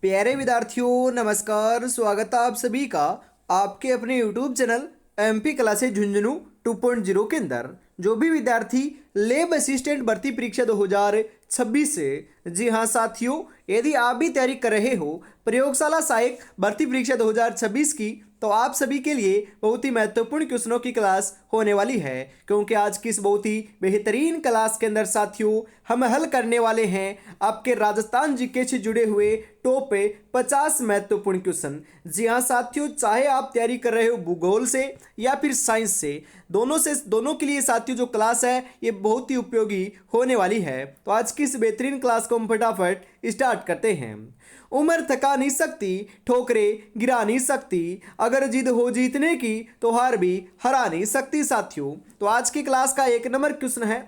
प्यारे विद्यार्थियों नमस्कार। स्वागत है आप सभी का आपके अपने YouTube channel MP classes Jhunjhunu 2.0 के अंदर। जो भी विद्यार्थी लैब असिस्टेंट भर्ती परीक्षा 2026 से, जी हाँ साथियों, यदि आप भी तैयारी कर रहे हो प्रयोगशाला सहायक भर्ती परीक्षा 2026 की, तो आप सभी के लिए बहुत ही महत्वपूर्ण क्वेश्चनों की क्लास होने वाली है। क्योंकि आज की इस बहुत ही बेहतरीन क्लास के अंदर साथियों हम हल करने वाले हैं आपके राजस्थान जीके से जुड़े हुए टॉप 50 महत्वपूर्ण क्वेश्चन। जी हाँ साथियों, चाहे आप तैयारी कर रहे हो भूगोल से या फिर साइंस से, दोनों के लिए साथियों जो क्लास है ये बहुत ही उपयोगी होने वाली है। तो आज की इस बेहतरीन क्लास को हम फटाफट स्टार्ट करते हैं। उम्र थका नहीं सकती, ठोकरे गिरा नहीं सकती, अगर जिद हो जीतने की तो हार भी हरा नहीं सकती साथियों। तो आज की क्लास का 1 नंबर क्वेश्चन है,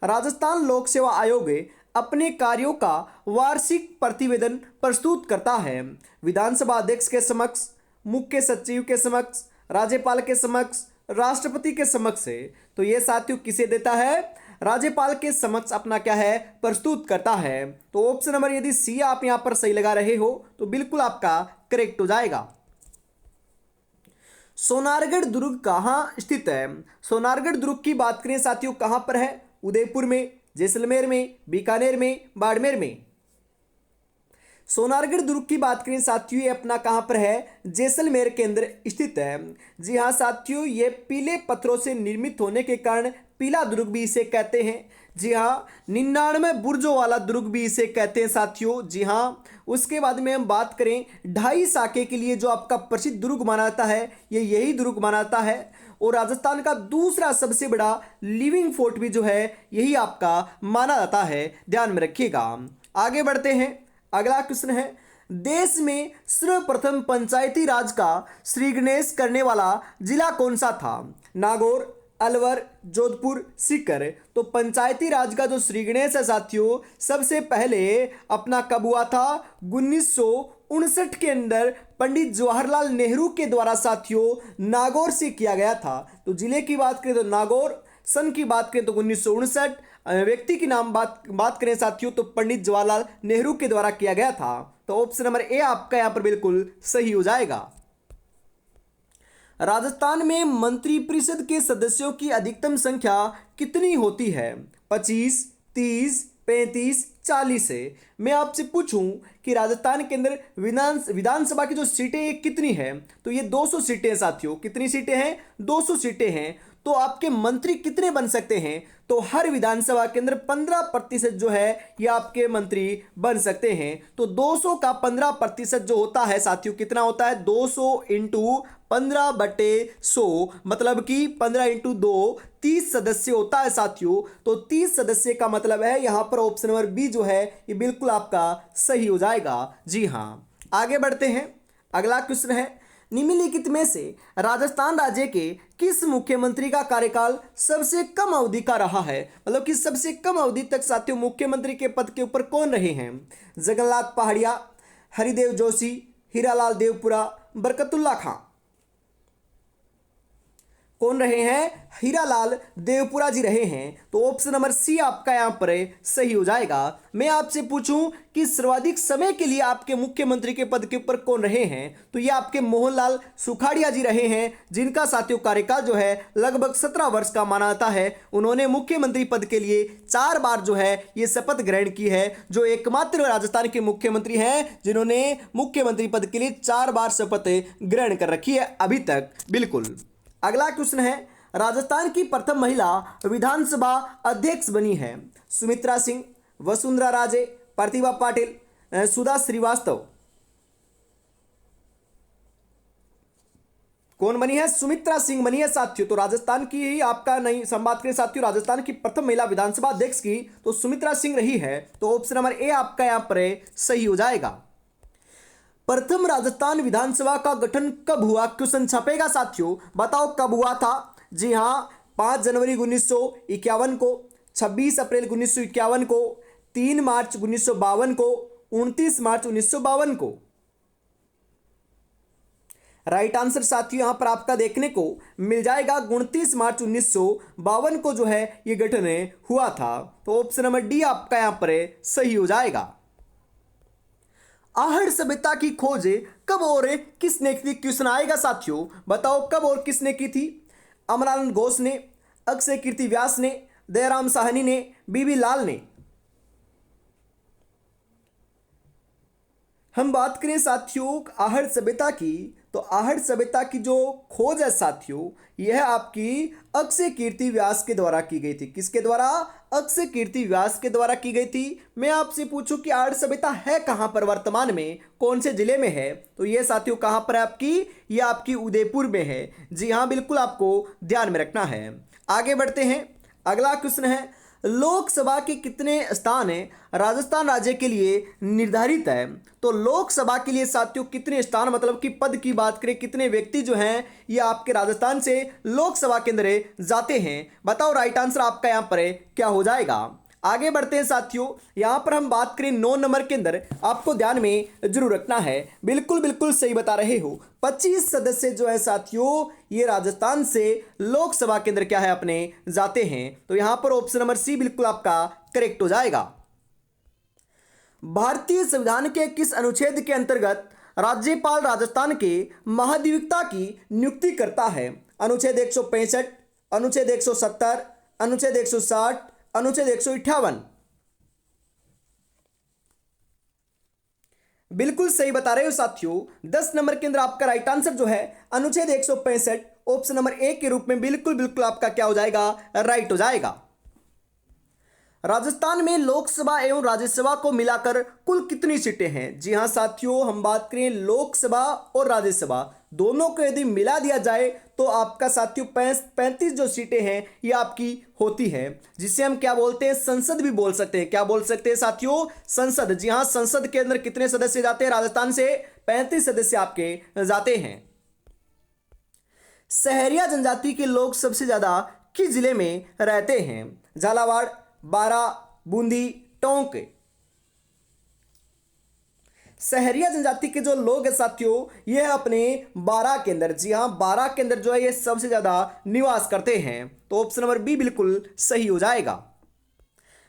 राजस्थान लोक सेवा आयोग अपने कार्यों का वार्षिक प्रतिवेदन प्रस्तुत करता है विधानसभा अध्यक्ष के समक्ष, मुख्य सचिव के समक्ष, राज्यपाल के समक्ष, राष्ट्रपति के समक्ष है। तो ये साथियों किसे देता है? राज्यपाल के समक्ष अपना क्या है, प्रस्तुत करता है। तो ऑप्शन नंबर यदि सी आप यहां पर सही लगा रहे हो तो बिल्कुल आपका करेक्ट हो जाएगा। सोनारगढ़ दुर्ग कहाँ स्थित है? सोनारगढ़ दुर्ग की बात करें साथियों कहां पर है? उदयपुर में, जैसलमेर में, बीकानेर में, बाड़मेर में। सोनारगढ़ दुर्ग की बात करें साथियों, ये अपना कहां पर है? जैसलमेर के अंदर स्थित है। जी हाँ साथियों, ये पीले पत्थरों से निर्मित होने के कारण पीला दुर्ग भी इसे कहते हैं। जी हाँ, 99 बुर्जों वाला दुर्ग भी इसे कहते हैं साथियों। जी हाँ, उसके बाद में हम बात करें ढाई साके के लिए जो आपका प्रसिद्ध दुर्ग माना जाता है, ये यही दुर्ग माना जाता है। और राजस्थान का दूसरा सबसे बड़ा लिविंग फोर्ट भी जो है यही आपका माना जाता है, ध्यान में रखिएगा। आगे बढ़ते हैं, अगला क्वेश्चन है, देश में सर्वप्रथम पंचायती राज का श्रीगणेश करने वाला जिला कौन सा था? नागौर, अलवर, जोधपुर, सीकर। तो पंचायती राज का जो श्रीगणेश है साथियों, सबसे पहले अपना कब हुआ था? 1959 के अंदर पंडित जवाहरलाल नेहरू के द्वारा साथियों नागौर से किया गया था। तो जिले की बात करें तो नागौर, सन की बात करें तो 1959, व्यक्ति की नाम बात करें साथियों तो पंडित जवाहरलाल नेहरू के द्वारा किया गया था। तो ऑप्शन नंबर ए आपका यहां पर बिल्कुल सही हो जाएगा। राजस्थान में मंत्रिपरिषद के सदस्यों की अधिकतम संख्या कितनी होती है? 25, 30, 35, 40 है। मैं आपसे पूछूं कि राजस्थान के अंदर विधानसभा की जो सीटें कितनी हैं, तो ये 200 सीटें हैं साथियों। कितनी सीटें हैं? 200 सीटें हैं। तो आपके मंत्री कितने बन सकते हैं? तो हर विधानसभा के अंदर 15% जो है ये आपके मंत्री बन सकते हैं। तो 200 का 15% जो होता है साथियों कितना होता है? 200 इंटू 15/100, मतलब कि 15 इंटू 2 30 सदस्य होता है साथियों। तो 30 सदस्य का मतलब है यहां पर ऑप्शन नंबर बी जो है ये बिल्कुल आपका सही हो जाएगा। जी हां, आगे बढ़ते हैं, अगला क्वेश्चन है, निम्नलिखित में से राजस्थान राज्य के किस मुख्यमंत्री का कार्यकाल सबसे कम अवधि का रहा है? मतलब कि सबसे कम अवधि तक साथियों मुख्यमंत्री के पद के ऊपर कौन रहे हैं? जगन्नाथ पहाड़िया, हरिदेव जोशी, हीरालाल देवपुरा, बरकतुल्ला खां। कौन रहे हैं? हीरालाल देवपुरा जी रहे हैं। तो ऑप्शन नंबर सी आपका यहां पर सही हो जाएगा। मैं आपसे पूछूं कि सर्वाधिक समय के लिए आपके मुख्यमंत्री के पद के ऊपर कौन रहे हैं? तो ये आपके मोहनलाल सुखाड़िया जी रहे हैं, जिनका साथियों कार्यकाल जो है लगभग 17 वर्ष का माना जाता है। उन्होंने मुख्यमंत्री पद के लिए 4 बार जो है ये शपथ ग्रहण की है, जो एकमात्र राजस्थान के मुख्यमंत्री हैं जिन्होंने मुख्यमंत्री पद के लिए 4 बार शपथ ग्रहण कर रखी है अभी तक। बिल्कुल। अगला क्वेश्चन है, राजस्थान की प्रथम महिला विधानसभा अध्यक्ष बनी है? सुमित्रा सिंह, वसुंधरा राजे, प्रतिभा पाटिल, सुधा श्रीवास्तव। कौन बनी है? सुमित्रा सिंह बनी है साथियों। तो राजस्थान की ही आपका नहीं संवाद करें साथियों, राजस्थान की प्रथम महिला विधानसभा अध्यक्ष की तो सुमित्रा सिंह रही है। तो ऑप्शन नंबर ए आपका यहां पर सही हो जाएगा। प्रथम राजस्थान विधानसभा का गठन कब हुआ? क्वेश्चन छपेगा साथियों, बताओ कब हुआ था? जी हां, 5 जनवरी 1951 को, 26 अप्रैल 1951 को, 3 मार्च 1952 को, 29 मार्च 1952 को। राइट आंसर साथियों यहां पर आपका देखने को मिल जाएगा 29 मार्च 1952 को जो है ये गठन हुआ था। तो ऑप्शन नंबर डी आपका यहां पर सही हो जाएगा। आहड़ सभ्यता की खोज कब और किसने की थी? क्वेश्चन आएगा साथियों, बताओ कब और किसने की थी? अमरानंद घोष ने, अक्षय कीर्ति व्यास ने, दयाराम साहनी ने, बीबी लाल ने। हम बात करें साथियों आहड़ सभ्यता की, तो आहड़ सभ्यता की जो खोज है साथियों, यह आपकी अक्षय कीर्ति व्यास के द्वारा की गई थी। किसके द्वारा? अक्षय कीर्ति व्यास के द्वारा की गई थी। मैं आपसे पूछूं कि आहड़ सभ्यता है कहां पर वर्तमान में, कौन से जिले में है? तो यह साथियों कहां पर है आपकी? यह आपकी उदयपुर में है। जी हाँ, बिल्कुल आपको ध्यान में रखना है। आगे बढ़ते हैं। अगला क्वेश्चन है, लोकसभा के कितने स्थान राजस्थान राज्य के लिए निर्धारित है? तो लोकसभा के लिए साथियों कितने स्थान, मतलब कि पद की बात करें, कितने व्यक्ति जो हैं ये आपके राजस्थान से लोकसभा के अंदर जाते हैं? बताओ राइट आंसर आपका यहां पर क्या हो जाएगा। आगे बढ़ते हैं साथियों। यहां पर हम बात करें 9 नंबर के अंदर, आपको ध्यान में जरूर रखना है। बिल्कुल बिल्कुल सही बता रहे हो। 25 सदस्य जो है साथियों ये राजस्थान से लोकसभा के अंदर क्या है अपने जाते हैं। तो यहां पर ऑप्शन नंबर सी बिल्कुल आपका करेक्ट हो जाएगा। भारतीय संविधान के किस अनुच्छेद के अंतर्गत राज्यपाल राजस्थान के महाधिवक्ता की नियुक्ति करता है? अनुच्छेद 165, अनुच्छेद 170, अनुच्छेद 160, अनुच्छेद 158। बिल्कुल सही बता रहे हो साथियों। 10 नंबर के अंदर आपका राइट आंसर जो है अनुच्छेद 165 ऑप्शन नंबर ए के रूप में बिल्कुल बिल्कुल आपका क्या हो जाएगा? राइट हो जाएगा। राजस्थान में लोकसभा एवं राज्यसभा को मिलाकर कुल कितनी सीटें हैं? जी हां साथियों, हम बात करें लोकसभा और राज्यसभा दोनों को यदि मिला दिया जाए तो आपका साथियों 35 जो सीटें हैं ये आपकी होती हैं, जिसे हम क्या बोलते हैं? संसद भी बोल सकते हैं। क्या बोल सकते हैं साथियों? संसद। जी हां, संसद के अंदर कितने सदस्य जाते हैं? राजस्थान से 35 सदस्य आपके जाते हैं। सहरिया जनजाति के लोग सबसे ज्यादा किस जिले में रहते हैं? झालावाड़, बारा, बूंदी, टोंक। सहरिया जनजाति के जो लोग हैं साथियों ये अपने बारा के अंदर, जी हाँ बारा के अंदर जो है ये सबसे ज्यादा निवास करते हैं। तो ऑप्शन नंबर बी बिल्कुल सही हो जाएगा।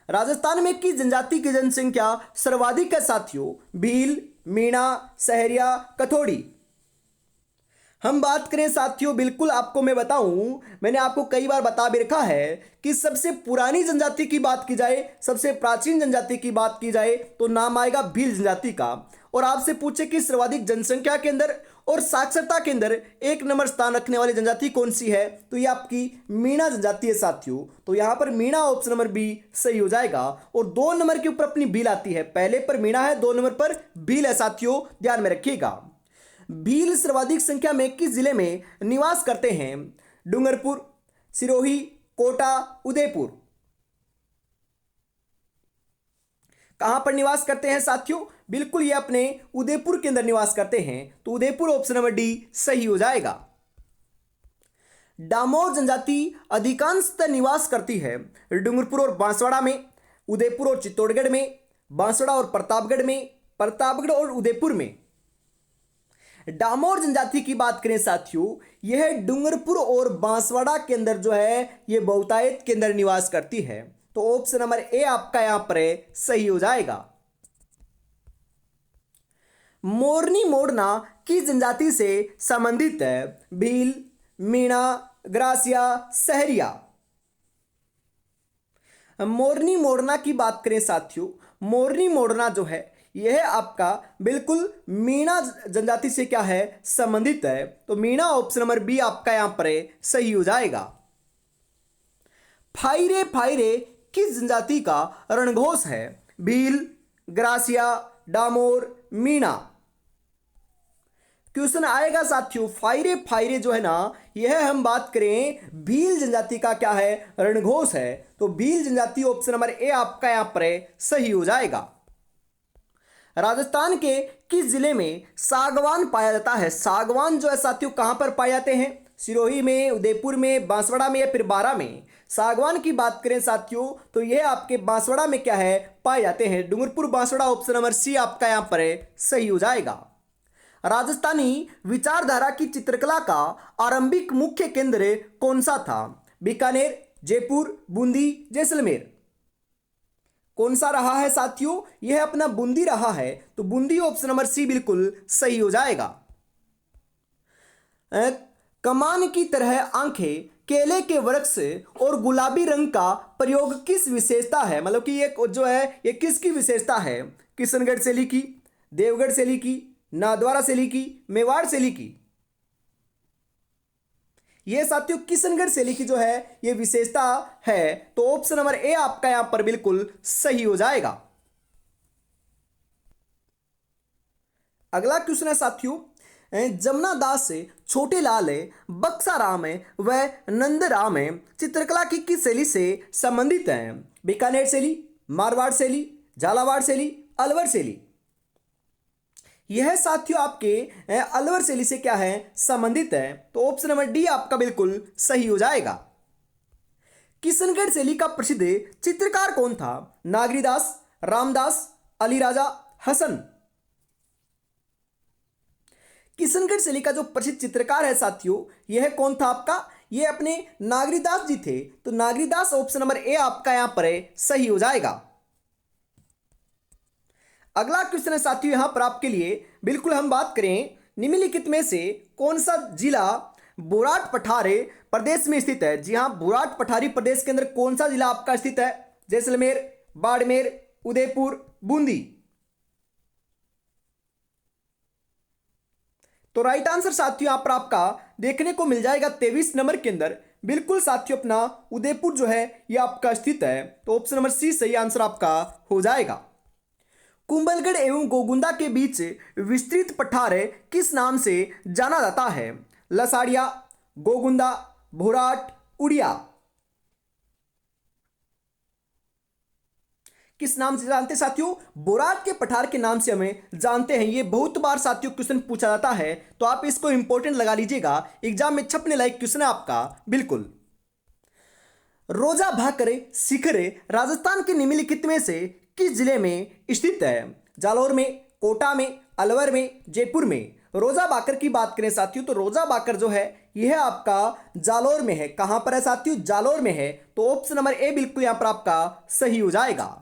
राजस्थान में किस जनजाति की जनसंख्या सर्वाधिक है साथियों? भील, मीणा, सहरिया, कथोड़ी। हम बात करें साथियों, बिल्कुल आपको मैं बताऊं, मैंने आपको कई बार बता भी रखा है कि सबसे पुरानी जनजाति की बात की जाए, सबसे प्राचीन जनजाति की बात की जाए तो नाम आएगा भील जनजाति का। और आपसे पूछे कि सर्वाधिक जनसंख्या के अंदर और साक्षरता के अंदर 1 नंबर स्थान रखने वाली जनजाति कौन सी है? तो ये आपकी मीणा जनजाति है साथियों। तो यहां पर मीणा ऑप्शन नंबर बी सही हो जाएगा। और 2 नंबर के ऊपर अपनी भील आती है, पहले पर मीणा है, 2 नंबर पर भील है साथियों, ध्यान में रखिएगा। भील सर्वाधिक संख्या में किस जिले में निवास करते हैं? डूंगरपुर, सिरोही, कोटा, उदयपुर। कहां पर निवास करते हैं साथियों? बिल्कुल ये अपने उदयपुर के अंदर निवास करते हैं। तो उदयपुर ऑप्शन नंबर डी सही हो जाएगा। डामोर जनजाति अधिकांशतः निवास करती है डूंगरपुर और बांसवाड़ा में, उदयपुर और चित्तौड़गढ़ में, बांसवाड़ा और प्रतापगढ़ में, प्रतापगढ़ और उदयपुर में। डामोर जनजाति की बात करें साथियों यह डूंगरपुर और बांसवाड़ा के अंदर जो है ये बहुतायत के अंदर निवास करती है। तो ऑप्शन नंबर ए आपका यहां पर सही हो जाएगा। मोरनी मोड़ना किस जनजाति से संबंधित है? भील, मीणा, ग्रासिया, सहरिया। मोरनी मोड़ना की बात करें साथियों, मोरनी मोड़ना जो है यह आपका बिल्कुल मीणा जनजाति से क्या है? संबंधित है। तो मीणा ऑप्शन नंबर बी आपका यहां पर सही हो जाएगा। फाइरे फाइरे किस जनजाति का रणघोष है? भील, ग्रासिया, डामोर, मीणा। क्वेश्चन आएगा साथियों फाइरे फाइरे जो है ना यह हम बात करें भील जनजाति का क्या है? रणघोष है। तो भील जनजाति ऑप्शन नंबर ए आपका यहां पर सही हो जाएगा। राजस्थान के किस जिले में सागवान पाया जाता है? सागवान जो है साथियों कहां पर पाए जाते हैं? सिरोही में, उदयपुर में, बांसवाड़ा में या फिर बारा में। सागवान की बात करें साथियों तो यह आपके बांसवाड़ा में क्या है? पाए जाते हैं। Dungarpur, Banswara option number C आपका यहां पर सही हो जाएगा। राजस्थानी विचारधारा की चित्रकला का आरंभिक मुख्य केंद्र कौन सा था? बीकानेर, जयपुर, बूंदी, जैसलमेर। कौन सा रहा है साथियों? यह अपना बूंदी रहा है, तो बूंदी ऑप्शन नंबर सी बिल्कुल सही हो जाएगा। अ, कमान की तरह आंखें, केले के वृक्ष और गुलाबी रंग का प्रयोग किस विशेषता है? मतलब कि ये जो है ये किसकी विशेषता है? किशनगढ़ शैली की, देवगढ़ शैली की, नाथद्वारा शैली की, मेवाड़ शैली की? ये साथियों किशनगढ़ शैली की जो है ये विशेषता है, तो ऑप्शन नंबर ए आपका यहां पर बिल्कुल सही हो जाएगा। अगला क्वेश्चन है साथियों, जमुना दास से छोटे लाल है, बक्सा राम है, वह नंद राम है, चित्रकला की किस शैली से संबंधित है? बीकानेर शैली, मारवाड़ शैली, झालावाड़ शैली, अलवर शैली? यह साथियों आपके अलवर शैली से क्या है संबंधित है, तो ऑप्शन नंबर डी आपका बिल्कुल सही हो जाएगा। किशनगढ़ शैली का प्रसिद्ध चित्रकार कौन था? नागरीदास, रामदास, अली राजा, हसन? किशनगढ़ शैली का जो प्रसिद्ध चित्रकार है साथियों, यह कौन था आपका? यह अपने नागरीदास जी थे, तो नागरीदास ऑप्शन नंबर ए आपका यहां पर सही हो जाएगा। अगला क्वेश्चन है साथियों यहां पर आपके लिए, बिल्कुल हम बात करें निम्नलिखित में से कौन सा जिला बुराट पठारे प्रदेश में स्थित है? जी हां, बुराट पठारी प्रदेश के अंदर कौन सा जिला आपका स्थित है? जैसलमेर, बाड़मेर, उदयपुर, बूंदी? तो राइट आंसर साथियों यहां पर आपका देखने को मिल जाएगा 23 नंबर के अंदर। बिल्कुल साथियों अपना उदयपुर जो है यह आपका स्थित है, तो ऑप्शन नंबर सी सही आंसर आपका हो जाएगा। कुंभलगढ़ एवं गोगुंदा के बीच विस्तृत पठार किस नाम से जाना जाता है? लसाड़िया, गोगुंदा, भोराट, उड़िया? किस नाम से जानते हैं साथियों? बोराट के पठार के नाम से हमें जानते हैं। ये बहुत बार साथियों क्वेश्चन पूछा जाता है, तो आप इसको इंपॉर्टेंट लगा लीजिएगा, एग्जाम में छपने लायक क्वेश्चन है आपका बिल्कुल। रोजा भाकर शिखर राजस्थान के निम्नलिखित में से किस जिले में स्थित है? जालौर में, कोटा में, अलवर में, जयपुर में? रोजा भाकर की बात करें साथियों, तो रोजा भाकर जो है यह आपका जालौर में है। कहां पर है साथियों? जालौर में है, तो ऑप्शन नंबर ए बिल्कुल यहां पर आपका सही हो जाएगा।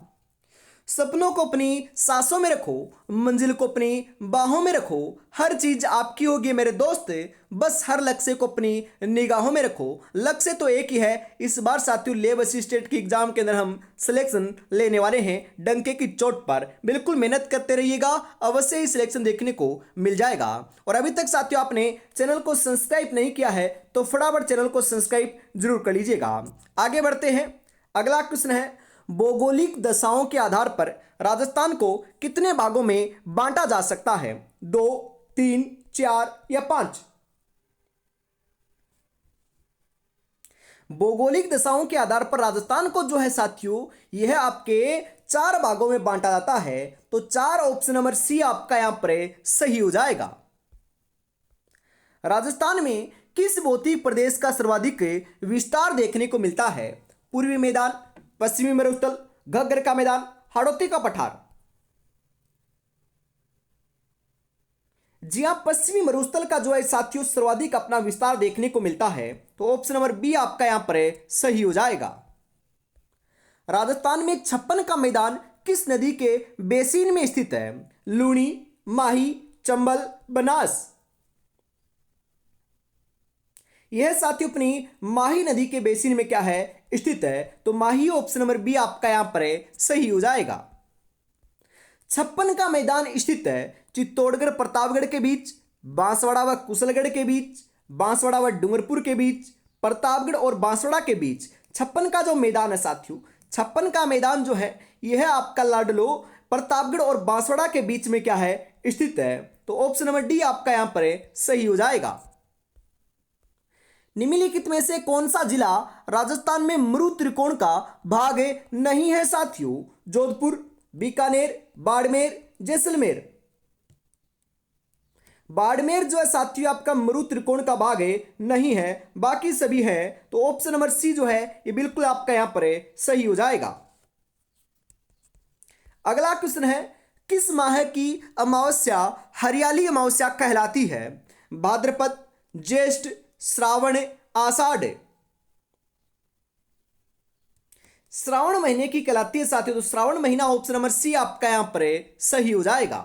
सपनों को अपनी सांसों में रखो, मंजिल को अपनी बाहों में रखो, हर चीज आपकी होगी मेरे दोस्त, बस हर लक्ष्य को अपनी निगाहों में रखो। लक्ष्य तो एक ही है। इस बार साथियों लेब असिस्टेंट की एग्जाम के अंदर हम सिलेक्शन लेने वाले हैं डंके की चोट पर। बिल्कुल मेहनत करते रहिएगा, अवश्य ही सिलेक्शन देखने को मिल जाएगा। और अभी तक साथियों आपने चैनल को सब्सक्राइब नहीं किया है तो फटाफट चैनल को सब्सक्राइब जरूर कर लीजिएगा। आगे बढ़ते हैं। अगला क्वेश्चन है, भौगोलिक दशाओं के आधार पर राजस्थान को कितने भागों में बांटा जा सकता है? 2, 3, 4 या 5? भौगोलिक दशाओं के आधार पर राजस्थान को जो है साथियों यह आपके 4 भागों में बांटा जाता है, तो 4 ऑप्शन नंबर सी आपका यहां पर सही हो जाएगा। राजस्थान में किस भौतिक प्रदेश का सर्वाधिक विस्तार देखने को मिलता है? पूर्वी मैदान, पश्चिमी मरुस्थल, घग्गर का मैदान, हाड़ौती का पठार? जी हां, पश्चिमी मरुस्थल का जो है साथियों सर्वाधिक अपना विस्तार देखने को मिलता है, तो ऑप्शन नंबर बी आपका यहां पर सही हो जाएगा। राजस्थान में 56 का मैदान किस नदी के बेसिन में स्थित है? लूणी, माही, चंबल, बनास? यह साथियों अपनी माही नदी के बेसिन में क्या है स्थित है, तो माही ऑप्शन नंबर बी आपका यहां पर सही हो जाएगा। 56 का मैदान स्थित है चित्तौड़गढ़ प्रतापगढ़ के बीच, बांसवाड़ा व कुशलगढ़ के बीच, बांसवाड़ा व डूंगरपुर के बीच, प्रतापगढ़ और बांसवाड़ा के बीच? 56 का जो मैदान है साथियों, 56 का मैदान जो है यह आपका लाडलो प्रतापगढ़ और बांसवाड़ा के बीच में क्या है स्थित है, तो ऑप्शन नंबर डी आपका यहां पर सही हो जाएगा। निम्नलिखित में से कौन सा जिला राजस्थान में मरु त्रिकोण का भाग नहीं है साथियों? जोधपुर, बीकानेर, बाड़मेर, जैसलमेर? बाड़मेर जो है साथियों आपका मरु त्रिकोण का भाग नहीं है, बाकी सभी है, तो ऑप्शन नंबर सी जो है ये बिल्कुल आपका यहां पर सही हो जाएगा। अगला क्वेश्चन है, किस माह की अमावस्या हरियाली अमावस्या कहलाती है? भाद्रपद, ज्येष्ठ, श्रावण, आषाढ़? श्रावण महीने की कहलाती है साथियों। तो श्रावण महीना ऑप्शन नंबर सी आपका यहां पर सही हो जाएगा।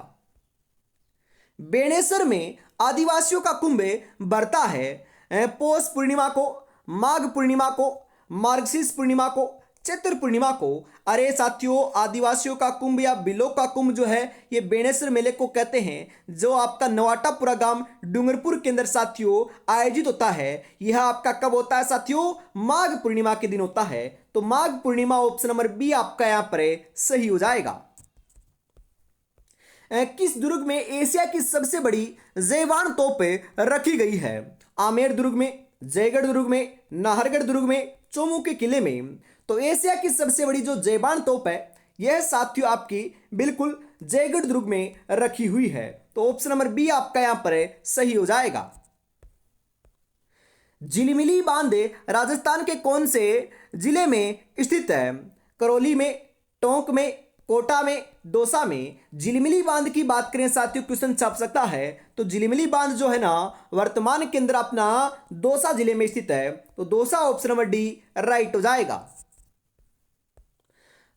बेणेश्वर में आदिवासियों का कुंभ बढ़ता है पौष पूर्णिमा को, माघ पूर्णिमा को, मार्गशीर्ष पूर्णिमा को, चैत्र पूर्णिमा को। अरे साथियों, आदिवासियों का कुंभ या बिलो का कुंभ जो है ये बेणेश्वर मेले को कहते हैं, जो आपका नवाटापुरा गांव डूंगरपुर के अंदर साथियों आयोजित होता है। यह आपका कब होता है साथियों? माघ पूर्णिमा के दिन होता है। तो Magh Purnima option number B आपका यहां पर सही हो जाएगा। किस दुर्ग में एशिया की सबसे बड़ी जैवान तोप रखी गई है? आमेर दुर्ग में, जयगढ़ दुर्ग में, नाहरगढ़ दुर्ग में, चोमू के किले में। तो एशिया की सबसे बड़ी जो जैवान तोप है यह साथियों आपकी बिल्कुल जयगढ़ दुर्ग में रखी हुई है। तो ऑप्शन नंबर बी आपका यहां पर सही हो जाएगा। झिलमिली बांध राजस्थान के कौन से जिले में स्थित है? करौली में, टोंक में, कोटा में, दौसा में। झिलमिली बांध की बात करें साथियों, क्वेश्चन छप सकता है। तो झिलमिली बांध जो है ना वर्तमान के अंदर अपना दौसा जिले में स्थित है। तो Dausa option number D right हो जाएगा।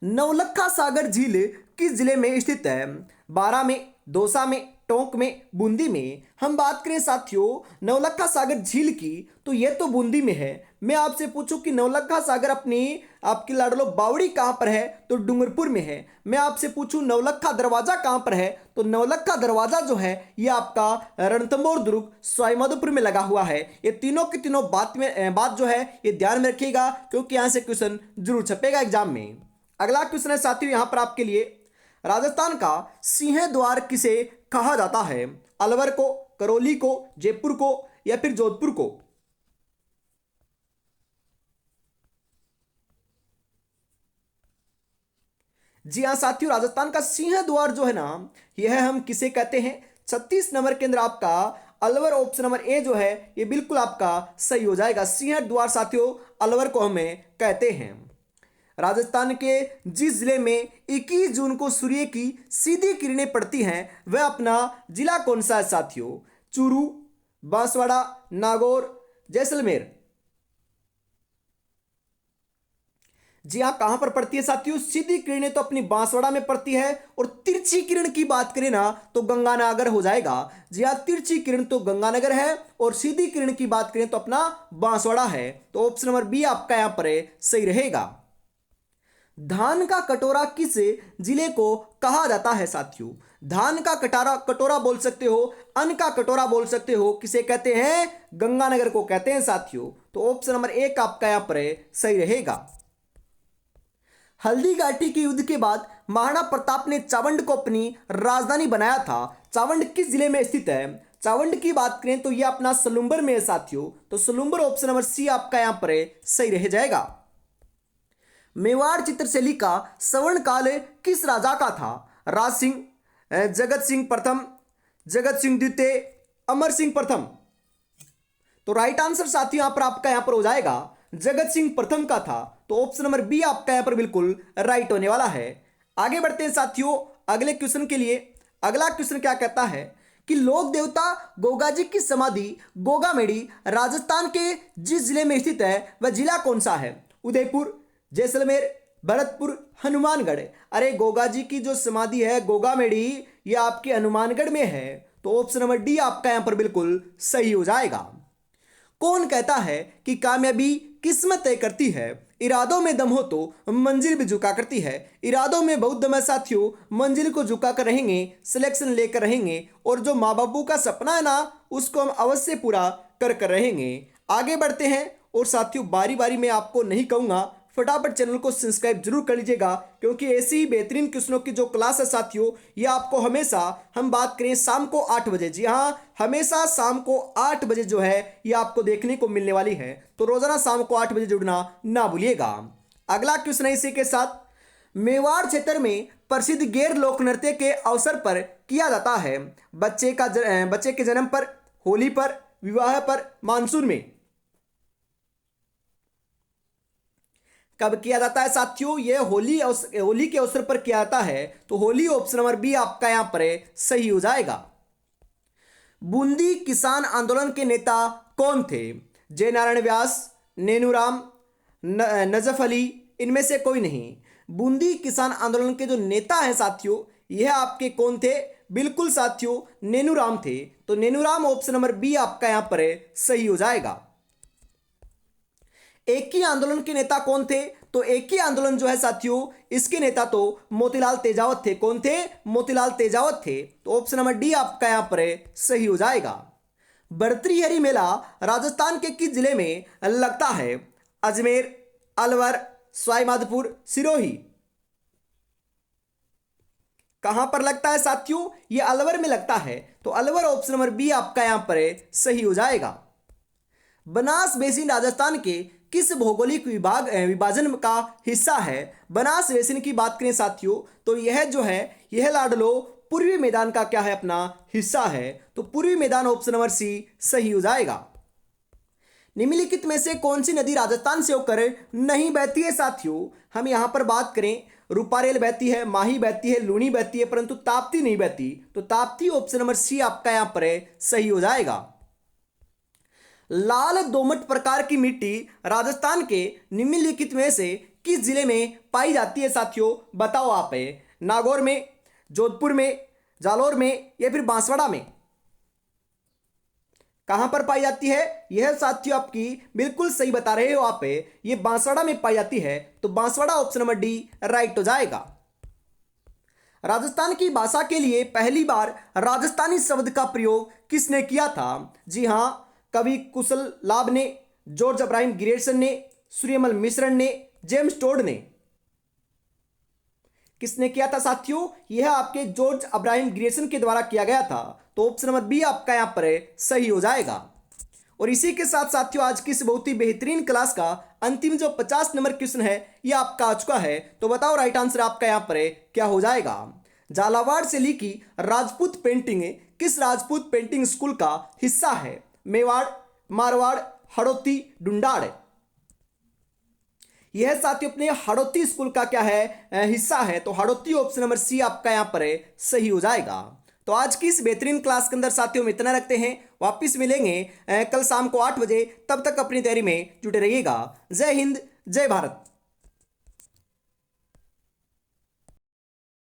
नवलखा सागर झील किस जिले में स्थित है? बारां में, दौसा में, टोंक में, बूंदी में। हम बात करें साथियों नवलखा सागर झील की, तो यह तो बूंदी में है। मैं आपसे पूछूं कि नवलखा सागर अपनी आपकी लाडलो बावड़ी कहां पर है? तो डूंगरपुर में है। मैं आपसे पूछूं नवलखा दरवाजा कहां पर है? तो नवलखा दरवाजा जो है यह आपका रणथंभौर दुर्ग सवाईमाधोपुर में लगा हुआ है। ये तीनों की तीनों बात जो है ये ध्यान में रखिएगा, क्योंकि यहां से क्वेश्चन जरूर छपेगा एग्जाम में। अगला क्वेश्चन है साथियों यहां पर आपके लिए, राजस्थान का सिंह द्वार किसे कहा जाता है? अलवर को, करौली को, जयपुर को या फिर जोधपुर को? जी हाँ साथियों, राजस्थान का सिंह द्वार जो है ना यह हम किसे कहते हैं? 36 नंबर के अंदर आपका अलवर ऑप्शन नंबर ए जो है ये बिल्कुल आपका सही हो जाएगा। सिंह द्वार साथियों अलवर को हमें कहते हैं। राजस्थान के जिस जिले में 21 जून को सूर्य की सीधी किरणें पड़ती हैं वह अपना जिला कौन सा है साथियों? चूरू, बांसवाड़ा, नागौर, जैसलमेर। जी हाँ, कहां पर पड़ती है साथियों? सीधी किरणें तो अपनी बांसवाड़ा में पड़ती है, और तिरछी किरण की बात करें ना तो गंगानगर हो जाएगा। जी हाँ, तिरछी किरण तो गंगानगर है और सीधी किरण की बात करें तो अपना बांसवाड़ा है। तो ऑप्शन नंबर बी आपका यहां पर सही रहेगा। धान का कटोरा किस जिले को कहा जाता है साथियों? धान का कटोरा बोल सकते हो, अन्न का कटोरा बोल सकते हो, किसे कहते हैं? गंगानगर को कहते हैं साथियों। तो ऑप्शन नंबर एक आपका यहां पर सही रहेगा। हल्दी घाटी के युद्ध के बाद महाराणा प्रताप ने चावंड को अपनी राजधानी बनाया था। चावंड किस जिले में स्थित है? चावंड की बात करें तो यह अपना सलुंबर में है साथियों। तो सलुंबर ऑप्शन नंबर सी आपका यहां पर सही रह जाएगा। मेवाड़ चित्रशैली का स्वर्ण काल किस राजा का था? राज सिंह, जगत सिंह प्रथम, जगत सिंह द्वितीय, अमर सिंह प्रथम। तो राइट आंसर साथियों आपका यहां पर हो जाएगा जगत सिंह प्रथम का था। तो ऑप्शन नंबर बी आपका यहां पर बिल्कुल राइट होने वाला है। आगे बढ़ते हैं साथियों अगले क्वेश्चन के लिए। अगला क्वेश्चन क्या कहता है कि लोक देवता गोगा जी की समाधि गोगामेड़ी राजस्थान के जिस जिले में स्थित है वह जिला कौन सा है? उदयपुर, जैसलमेर, भरतपुर, हनुमानगढ़। अरे गोगा जी की जो समाधि है गोगामेड़ी ये आपके हनुमानगढ़ में है। तो ऑप्शन नंबर डी आपका यहां पर बिल्कुल सही हो जाएगा। कौन कहता है कि कामयाबी किस्मत तय करती है? इरादों में दम हो तो मंजिल भी झुका करती है। इरादों में बहुत दम है साथियों, मंजिल को झुका कर रहेंगे, सिलेक्शन लेकर रहेंगे, और जो माँ बापू का सपना है ना उसको हम अवश्य पूरा कर रहेंगे। आगे बढ़ते हैं और साथियों बारी बारी में आपको नहीं कहूँगा, फटाफट चैनल को सब्सक्राइब जरूर कर लीजिएगा, क्योंकि ऐसी ही बेहतरीन क्वेश्चनों की जो क्लास है साथियों ये आपको हमेशा हम बात करें शाम को 8 बजे, जी हाँ हमेशा शाम को 8 बजे जो है ये आपको देखने को मिलने वाली है। तो रोजाना शाम को 8 बजे जुड़ना ना भूलिएगा। अगला क्वेश्चन है इसी के साथ, मेवाड़ क्षेत्र में प्रसिद्ध गैर लोक नृत्य के अवसर पर किया जाता है? बच्चे के जन्म पर, होली पर, विवाह पर, मानसून में। कब किया जाता है साथियों? ये होली के अवसर पर किया जाता है। तो होली ऑप्शन नंबर बी आपका यहां पर सही हो जाएगा। बूंदी किसान आंदोलन के नेता कौन थे? जय नारायण व्यास, नेनूराम, नजफ अली, इनमें से कोई नहीं। बूंदी किसान आंदोलन के जो नेता हैं साथियों, यह आपके कौन थे? बिल्कुल साथियों, नेनूराम थे। तो नेनूराम ऑप्शन नंबर बी आपका यहां पर सही हो जाएगा। एक ही आंदोलन के नेता कौन थे? तो एक ही आंदोलन जो है साथियों, इसके नेता तो मोतीलाल तेजावत थे। कौन थे? मोतीलाल तेजावत थे। तो ऑप्शन नंबर डी आपका यहां पर सही हो जाएगा। भर्तृहरि मेला राजस्थान के किस जिले में लगता है? अजमेर, अलवर, सवाईमाधोपुर, सिरोही। कहां पर लगता है साथियों? यह अलवर में लगता है। तो अलवर ऑप्शन नंबर बी आपका यहां पर सही हो जाएगा। बनास बेसिन राजस्थान के किस भौगोलिक विभाजन का हिस्सा है? बनास बेसिन की बात करें साथियों, तो यह जो है, यह लाडलो पूर्वी मैदान का क्या है? अपना हिस्सा है। तो पूर्वी मैदान ऑप्शन नंबर सी सही हो जाएगा। निम्नलिखित में से कौन सी नदी राजस्थान से होकर नहीं बहती है साथियों? हम यहां पर बात करें, रूपारेल बहती है, माही बहती है, लूनी बहती है, परंतु ताप्ती नहीं बहती। तो ताप्ती ऑप्शन नंबर सी आपका यहां पर सही हो जाएगा। लाल दोमट प्रकार की मिट्टी राजस्थान के निम्नलिखित में से किस जिले में पाई जाती है साथियों? बताओ आप। नागौर में, जोधपुर में, जालौर में या फिर बांसवाड़ा में? कहां पर पाई जाती है? यह साथियों आपकी बिल्कुल सही बता रहे हो आप, ये बांसवाड़ा में पाई जाती है। तो Banswara option number D right हो जाएगा। राजस्थान की भाषा के लिए पहली बार राजस्थानी शब्द का प्रयोग किसने किया था? जी हां, कवि कुशल लाभ ने, जॉर्ज अब्राहम ग्रियर्सन ने, सूर्यमल मिश्रण ने, जेम्स टोड ने। किसने किया था साथियों? यह आपके जॉर्ज अब्राहम ग्रियर्सन के द्वारा किया गया था। तो ऑप्शन नंबर बी आपका यहां पर सही हो जाएगा। और इसी के साथ साथियों आज की इस बहुत ही बेहतरीन क्लास का अंतिम जो 50 नंबर क्वेश्चन है यह आपका आ चुका है। तो बताओ राइट आंसर आपका यहां पर क्या हो जाएगा? झालावाड़ से लिखी राजपूत पेंटिंग किस राजपूत पेंटिंग स्कूल का हिस्सा है? मेवाड़, मारवाड़, हड़ौती, डुंडाड़। यह साथियों अपने हड़ौती स्कूल का क्या है? हिस्सा है। तो हड़ौती ऑप्शन नंबर सी आपका यहां पर सही हो जाएगा। तो आज की इस बेहतरीन क्लास के अंदर साथियों में इतना रखते हैं। वापिस मिलेंगे कल शाम को 8 बजे। तब तक अपनी तैयारी में जुटे रहिएगा। जय हिंद, जय भारत।